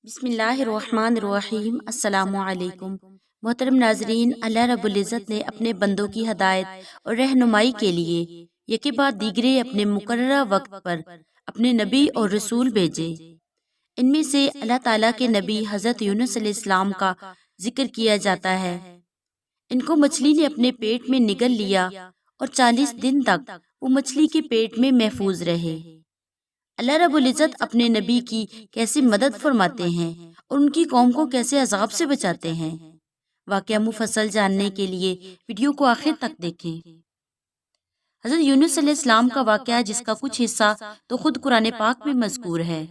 بسم اللہ الرحمن الرحیم۔ السلام علیکم محترم ناظرین، اللہ رب العزت نے اپنے بندوں کی ہدایت اور رہنمائی کے لیے یکے بعد دیگرے اپنے مقررہ وقت پر اپنے نبی اور رسول بھیجے۔ ان میں سے اللہ تعالیٰ کے نبی حضرت یونس علیہ السلام کا ذکر کیا جاتا ہے۔ ان کو مچھلی نے اپنے پیٹ میں نگل لیا اور 40 دن تک وہ مچھلی کے پیٹ میں محفوظ رہے۔ اللہ رب العزت اپنے نبی کی کیسے مدد فرماتے ہیں اور ان کی قوم کو کیسے عذاب سے بچاتے ہیں، واقعہ مفصل جاننے کے لیے ویڈیو کو آخر تک دیکھیں۔ حضرت یونس علیہ السلام کا واقعہ، جس کا کچھ حصہ تو خود قرآن پاک میں مذکور ہے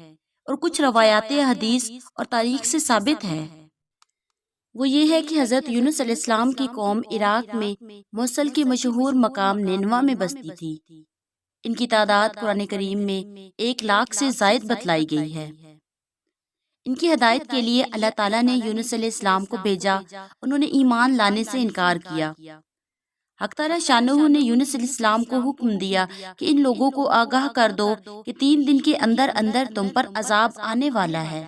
اور کچھ روایات حدیث اور تاریخ سے ثابت ہے، وہ یہ ہے کہ حضرت یونس علیہ السلام کی قوم عراق میں موصل کے مشہور مقام نینوا میں بستی تھی۔ ان کی تعداد قرآن کریم میں 1,00,000 سے زائد بتلائی گئی ہے۔ ان کی ہدایت کے لیے اللہ تعالیٰ نے یونس علیہ السلام کو بھیجا، انہوں نے ایمان لانے سے انکار کیا۔ حق تعالیٰ شانہ نے یونس علیہ السلام کو حکم دیا کہ ان لوگوں کو آگاہ کر دو کہ 3 دن کے اندر اندر تم پر عذاب آنے والا ہے۔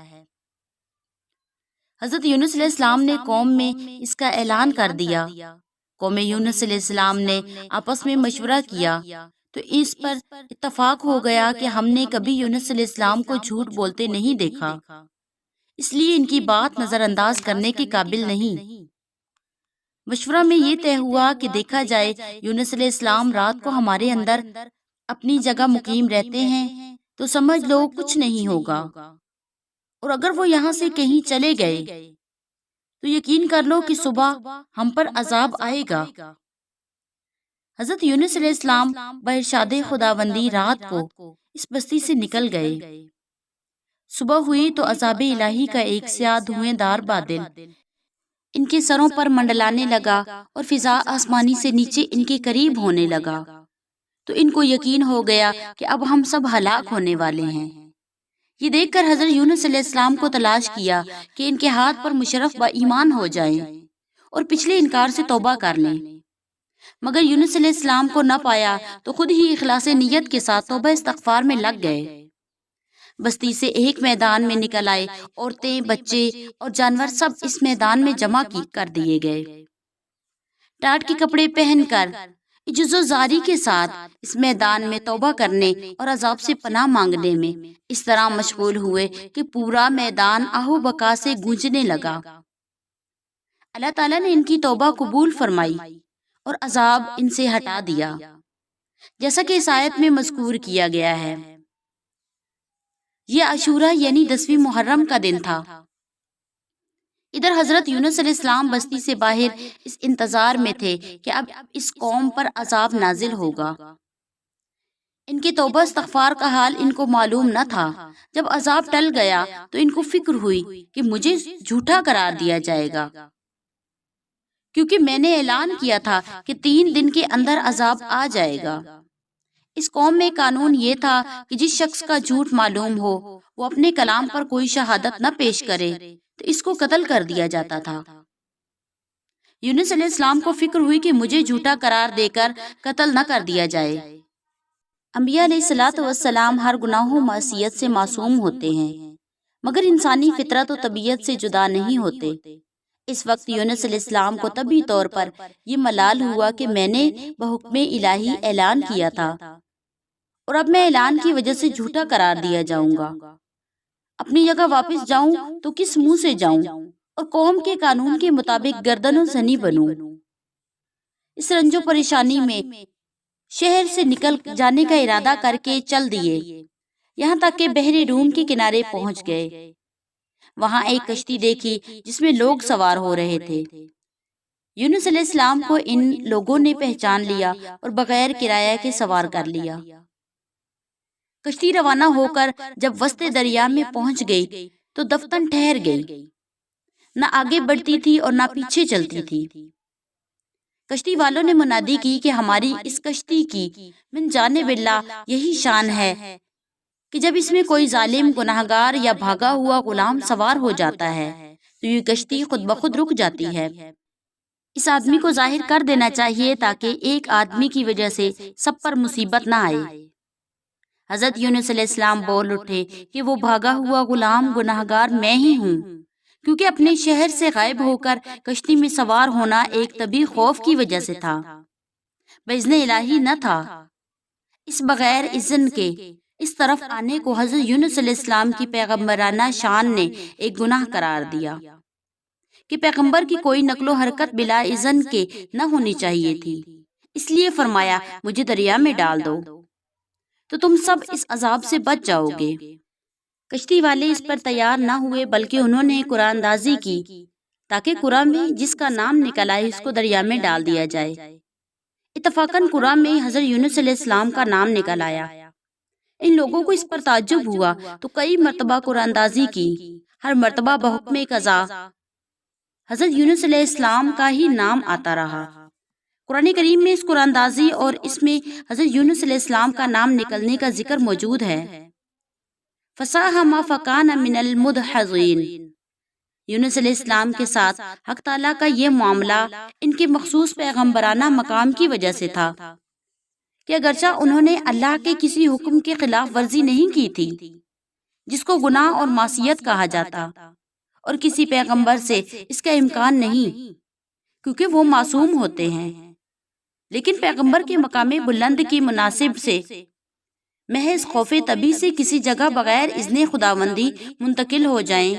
حضرت یونس علیہ السلام نے قوم میں اس کا اعلان کر دیا۔ قوم یونس علیہ السلام نے آپس میں مشورہ کیا تو اس پر اتفاق ہو گیا کہ ہم نے کبھی یونس علیہ السلام کو جھوٹ بولتے نہیں دیکھا، اس لیے ان کی بات نظر انداز کرنے کے قابل نہیں۔ مشورہ میں یہ طے ہوا کہ دیکھا جائے یونس علیہ السلام رات کو ہمارے اندر اپنی جگہ مقیم رہتے ہیں تو سمجھ لو کچھ نہیں ہوگا، اور اگر وہ یہاں سے کہیں چلے گئے تو یقین کر لو کہ صبح ہم پر عذاب آئے گا۔ حضرت یونس علیہ السلام بارشاد خداوندی رات کو اس بستی سے نکل گئے۔ صبح ہوئی تو عذاب الہی کا ایک سیاہ دھویں دار بادل ان کے سروں پر منڈلانے لگا اور فضا آسمانی سے نیچے ان کے قریب ہونے لگا، تو ان کو یقین ہو گیا کہ اب ہم سب ہلاک ہونے والے ہیں۔ یہ دیکھ کر حضرت یونس علیہ السلام کو تلاش کیا کہ ان کے ہاتھ پر مشرف با ایمان ہو جائیں اور پچھلے انکار سے توبہ کر لیں، مگر یونس علیہ السلام کو نہ پایا تو خود ہی اخلاص نیت کے ساتھ توبہ استغفار میں لگ گئے۔ بستی سے ایک میدان میں نکل آئے، عورتیں، بچے اور جانور سب اس میدان میں جمع کر دیے گئے۔ ٹاٹ کے کپڑے پہن کر عجز و زاری کے ساتھ اس میدان میں توبہ کرنے اور عذاب سے پناہ مانگنے میں اس طرح مشغول ہوئے کہ پورا میدان آہو بکا سے گونجنے لگا۔ اللہ تعالیٰ نے ان کی توبہ قبول فرمائی اور عذاب ان سے ہٹا دیا، جیسا کہ اس آیت میں مذکور کیا گیا ہے۔ یہ عاشورہ یعنی 10ویں محرم کا دن تھا۔ ادھر حضرت یونس علیہ السلام بستی سے باہر اس انتظار میں تھے کہ اب اس قوم پر عذاب نازل ہوگا۔ ان کی توبہ استغفار کا حال ان کو معلوم نہ تھا۔ جب عذاب ٹل گیا تو ان کو فکر ہوئی کہ مجھے جھوٹا قرار دیا جائے گا، کیونکہ میں نے اعلان کیا تھا کہ 3 دن کے اندر عذاب آ جائے گا۔ اس قوم میں قانون یہ تھا کہ جس شخص کا جھوٹ معلوم ہو وہ اپنے کلام پر کوئی شہادت نہ پیش کرے تو اس کو قتل کر دیا جاتا تھا۔ یونس علیہ السلام کو فکر ہوئی کہ مجھے جھوٹا قرار دے کر قتل نہ کر دیا جائے۔ انبیاء علیہ الصلوۃ والسلام ہر گناہ و معصیت سے معصوم ہوتے ہیں، مگر انسانی فطرت و طبیعت سے جدا نہیں ہوتے۔ اس وقت یونس علیہ السلام کو طبعی طور پر یہ ملال ہوا کہ میں نے بحکم الہی اعلان کیا تھا اور اب میں اعلان کی وجہ سے جھوٹا قرار دیا جاؤں گا۔ اپنی جگہ واپس جاؤں تو کس منہ سے جاؤں اور قوم کے قانون کے مطابق گردن و زنی بنوں۔ اس رنج و پریشانی میں شہر سے نکل جانے کا ارادہ کر کے چل دیے، یہاں تک کہ بحر روم کے کنارے پہنچ گئے۔ وہاں ایک کشتی دیکھی جس میں لوگ سوار ہو رہے تھے۔ یونس علیہ السلام کو ان لوگوں نے پہچان لیا اور بغیر کرایہ کے سوار کر لیا۔ کشتی روانہ ہو کر جب وسط دریا میں پہنچ گئی تو دفتن ٹھہر گئی، نہ آگے بڑھتی تھی اور نہ پیچھے چلتی تھی۔ کشتی والوں نے منادی کی کہ ہماری اس کشتی کی من جانب اللہ یہی شان ہے کہ جب اس میں کوئی ظالم، گناہگار یا بھاگا ہوا غلام سوار ہو جاتا ہے تو یہ کشتی خود بخود رک جاتی ہے۔ اس آدمی کو ظاہر کر دینا چاہیے تاکہ ایک آدمی کی وجہ سے سب پر مصیبت نہ آئے۔ حضرت یونس علیہ السلام بول اٹھے کہ وہ بھاگا ہوا غلام گناہگار میں ہی ہوں، کیونکہ اپنے شہر سے غائب ہو کر کشتی میں سوار ہونا ایک طبی خوف کی وجہ سے تھا، بإذن الہی نہ تھا۔ اس بغیر اذن کے اس طرف آنے کو حضرت یونس علیہ السلام کی پیغمبرانہ شان نے ایک گناہ قرار دیا کہ پیغمبر کی کوئی نقل و حرکت بلا اذن کے نہ ہونی چاہیے تھی، اس لیے فرمایا مجھے دریا میں ڈال دو تو تم سب اس عذاب سے بچ جاؤ گے۔ کشتی والے اس پر تیار نہ ہوئے، بلکہ انہوں نے قرآن اندازی کی تاکہ قرآن میں جس کا نام نکل آئے اس کو دریا میں ڈال دیا جائے۔ اتفاقاً قرآن میں حضرت یونس علیہ السلام کا نام نکل آیا۔ ان لوگوں کو اس پر تعجب ہوا تو کئی مرتبہ قرآن اندازی کی، ہر مرتبہ بحکم قضا حضرت یونس علیہ السلام کا ہی نام آتا رہا۔ قرآن کریم میں اس قرآن اندازی اور اس میں حضرت یونس علیہ السلام کا نام نکلنے کا ذکر موجود ہے۔ فَسَاهَمَ فَكَانَ مِنَ الْمُدْحَضِينَ۔ یونس علیہ السلام کے ساتھ حق تعالیٰ کا یہ معاملہ ان کے مخصوص پیغمبرانہ مقام کی وجہ سے تھا کہ اگرچہ انہوں نے اللہ کے کسی حکم کے خلاف ورزی نہیں کی تھی جس کو گناہ اور معصیت کہا جاتا، اور کسی پیغمبر سے اس کا امکان نہیں کیونکہ وہ معصوم ہوتے ہیں، لیکن پیغمبر کے مقام بلند کی مناسب سے محض خوف طبی سے کسی جگہ بغیر اذن خداوندی منتقل ہو جائیں،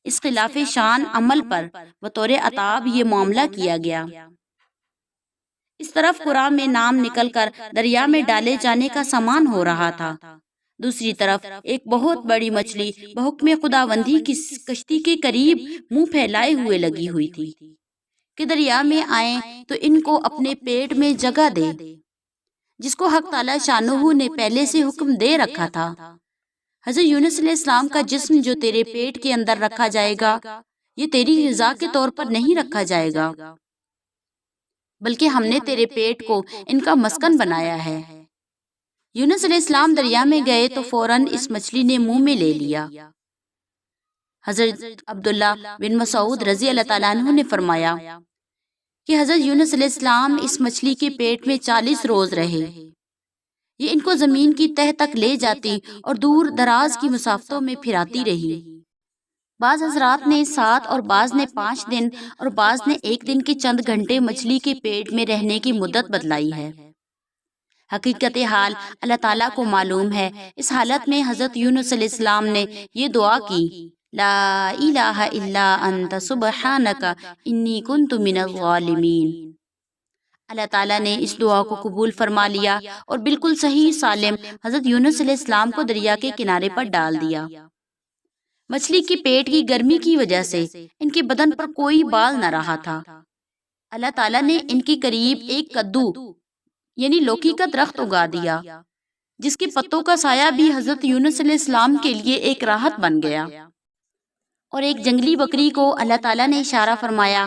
اس خلاف شان عمل پر بطور عتاب یہ معاملہ کیا گیا۔ اس طرف قرآن میں نام نکل کر دریا میں ڈالے جانے کا سامان ہو رہا تھا، دوسری طرف ایک بہت بڑی مچھلی بحکم خداوندی کی کشتی کے قریب منہ پھیلائے ہوئے لگی ہوئی تھی کہ دریا میں آئیں تو ان کو اپنے پیٹ میں جگہ دے، جس کو حق تعالی شانہ نے پہلے سے حکم دے رکھا تھا۔ حضرت یونس علیہ السلام کا جسم جو تیرے پیٹ کے اندر رکھا جائے گا یہ تیری غذا کے طور پر نہیں رکھا جائے گا، بلکہ ہم نے تیرے پیٹ کو ان کا مسکن بنایا ہے۔ یونس علیہ السلام دریا میں گئے تو فوراً اس مچھلی نے منہ میں لے لیا۔ حضرت عبداللہ بن مسعود رضی اللہ تعالیٰ عنہ نے فرمایا کہ حضرت یونس علیہ السلام اس مچھلی کے پیٹ میں 40 روز رہے، یہ ان کو زمین کی تہ تک لے جاتی اور دور دراز کی مسافتوں میں پھراتی رہی۔ بعض حضرات نے 7 اور بعض نے 5 دن اور بعض نے 1 دن کے چند گھنٹے مچھلی کے پیٹ میں رہنے کی مدت بتلائی ہے۔ حقیقت حال اللہ تعالیٰ کو معلوم ہے۔ اس حالت میں حضرت یونس علیہ السلام نے یہ دعا کی، لا الہ الا انت سبحانک انی کنت من الظالمین۔ اللہ تعالیٰ نے اس دعا کو قبول فرما لیا اور بالکل صحیح سالم حضرت یونس علیہ السلام کو دریا کے کنارے پر ڈال دیا۔ مچھلی کے پیٹ کی گرمی کی وجہ سے ان کے بدن پر کوئی بال نہ رہا تھا۔ اللہ تعالیٰ نے ان کے قریب ایک کدو یعنی لوکی کا درخت اگا دیا، جس کے پتوں کا سایہ بھی حضرت یونس علیہ السلام کے لیے ایک راحت بن گیا۔ اور ایک جنگلی بکری کو اللہ تعالیٰ نے اشارہ فرمایا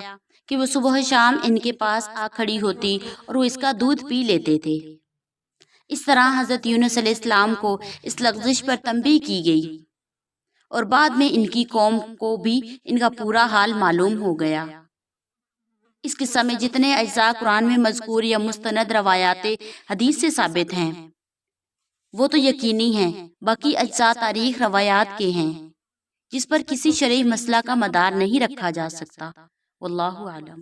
کہ وہ صبح شام ان کے پاس آ کھڑی ہوتی اور وہ اس کا دودھ پی لیتے تھے۔ اس طرح حضرت یونس علیہ السلام کو اس لغزش پر تنبیہ کی گئی اور بعد میں ان کی قوم کو بھی ان کا پورا حال معلوم ہو گیا۔ اس قصہ میں جتنے اجزاء قرآن میں مذکور یا مستند روایات حدیث سے ثابت ہیں وہ تو یقینی ہیں، باقی اجزاء تاریخ روایات کے ہیں جس پر کسی شرعی مسئلہ کا مدار نہیں رکھا جا سکتا۔ واللہ اعلم۔